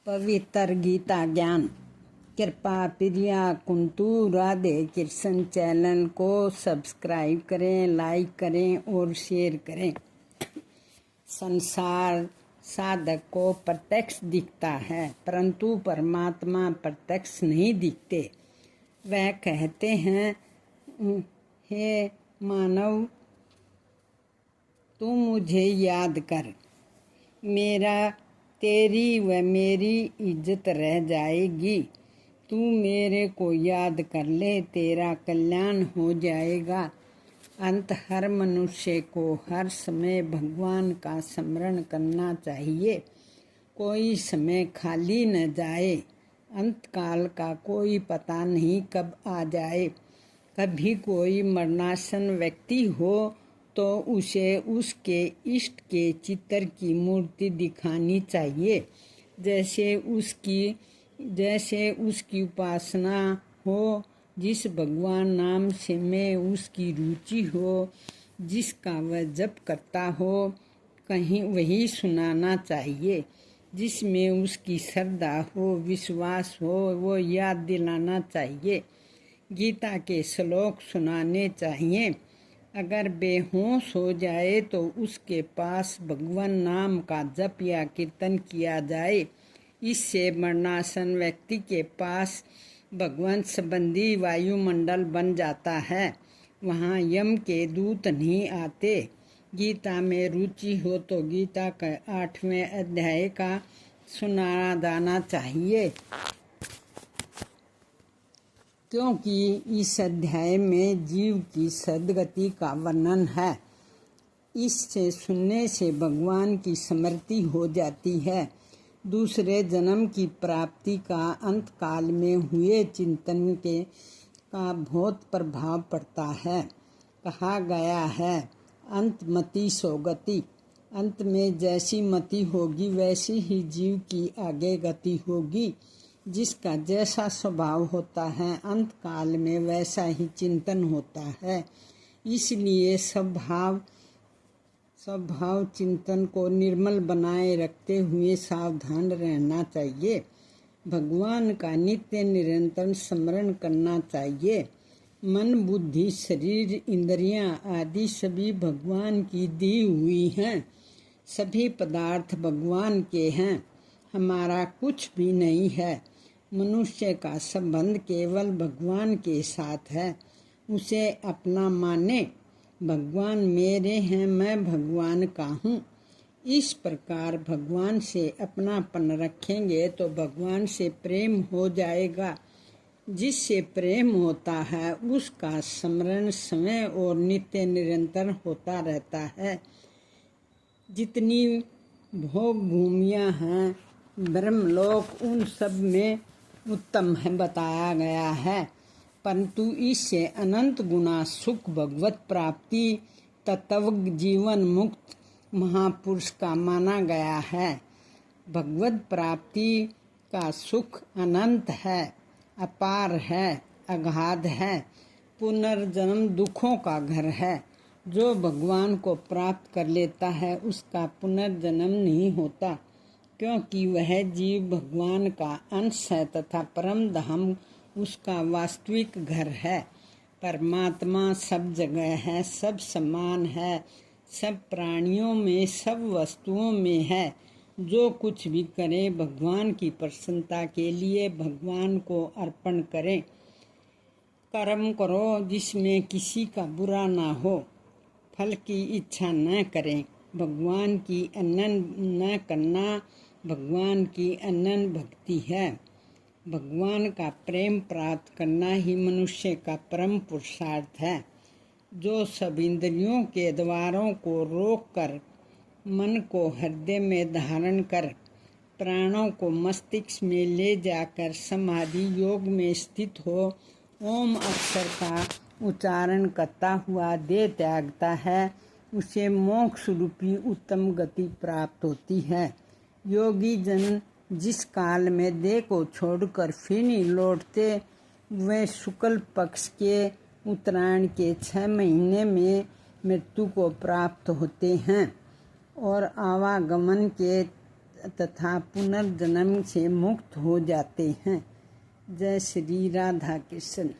पवित्र गीता ज्ञान। कृपा प्रिया कुंतु राधे कृष्ण चैनल को सब्सक्राइब करें, लाइक करें और शेयर करें। संसार साधक को प्रत्यक्ष दिखता है, परंतु परमात्मा प्रत्यक्ष नहीं दिखते। वह कहते हैं, हे मानव, तू मुझे याद कर, मेरा तेरी व मेरी इज्जत रह जाएगी। तू मेरे को याद कर ले, तेरा कल्याण हो जाएगा। अंत हर मनुष्य को हर समय भगवान का स्मरण करना चाहिए। कोई समय खाली न जाए। अंत काल का कोई पता नहीं कब आ जाए। कभी कोई मरणासन व्यक्ति हो तो उसे उसके इष्ट के चित्र की मूर्ति दिखानी चाहिए। जैसे उसकी उपासना हो, जिस भगवान नाम से में उसकी रुचि हो, जिसका वह जप करता हो, कहीं वही सुनाना चाहिए। जिसमें उसकी श्रद्धा हो, विश्वास हो, वो याद दिलाना चाहिए। गीता के श्लोक सुनाने चाहिए। अगर बेहोश हो जाए तो उसके पास भगवान नाम का जप या कीर्तन किया जाए। इससे मरणासन व्यक्ति के पास भगवान संबंधी वायुमंडल बन जाता है। वहाँ यम के दूत नहीं आते। गीता में रुचि हो तो गीता के 8वें अध्याय का सुना जाना चाहिए, क्योंकि इस अध्याय में जीव की सद्गति का वर्णन है। इससे सुनने से भगवान की स्मृति हो जाती है। दूसरे जन्म की प्राप्ति का अंत काल में हुए चिंतन का बहुत प्रभाव पड़ता है। कहा गया है, अंत मति सो गति। अंत में जैसी मति होगी वैसी ही जीव की आगे गति होगी। जिसका जैसा स्वभाव होता है, अंत काल में वैसा ही चिंतन होता है। इसलिए स्वभाव चिंतन को निर्मल बनाए रखते हुए सावधान रहना चाहिए। भगवान का नित्य निरंतर स्मरण करना चाहिए। मन, बुद्धि, शरीर, इंद्रियां आदि सभी भगवान की दी हुई हैं। सभी पदार्थ भगवान के हैं, हमारा कुछ भी नहीं है। मनुष्य का संबंध केवल भगवान के साथ है। उसे अपना माने। भगवान मेरे हैं, मैं भगवान का हूँ। इस प्रकार भगवान से अपनापन रखेंगे तो भगवान से प्रेम हो जाएगा। जिससे प्रेम होता है उसका स्मरण समय और नित्य निरंतर होता रहता है। जितनी भोग भूमियाँ हैं, ब्रह्मलोक, उन सब में उत्तम है बताया गया है, परंतु इससे अनंत गुना सुख भगवत प्राप्ति तत्व जीवन मुक्त महापुरुष का माना गया है। भगवत प्राप्ति का सुख अनंत है, अपार है, अगाध है। पुनर्जन्म दुखों का घर है। जो भगवान को प्राप्त कर लेता है उसका पुनर्जन्म नहीं होता, क्योंकि वह जीव भगवान का अंश है तथा परम धाम उसका वास्तविक घर है। परमात्मा सब जगह है, सब समान है, सब प्राणियों में, सब वस्तुओं में है। जो कुछ भी करें भगवान की प्रसन्नता के लिए भगवान को अर्पण करें। कर्म करो जिसमें किसी का बुरा ना हो, फल की इच्छा न करें। भगवान की अनन्य न करना भगवान की अनन्य भक्ति है। भगवान का प्रेम प्राप्त करना ही मनुष्य का परम पुरुषार्थ है। जो सब इंद्रियों के द्वारों को रोककर मन को हृदय में धारण कर प्राणों को मस्तिष्क में ले जाकर समाधि योग में स्थित हो ओम अक्षर का उच्चारण करता हुआ देह त्यागता है, उसे मोक्ष रूपी उत्तम गति प्राप्त होती है। योगी जन जिस काल में देह को छोड़कर फिर नहीं लौटते, वे शुक्ल पक्ष के उत्तरायण के 6 महीने में मृत्यु को प्राप्त होते हैं और आवागमन के तथा पुनर्जन्म से मुक्त हो जाते हैं। जय श्री राधा कृष्ण।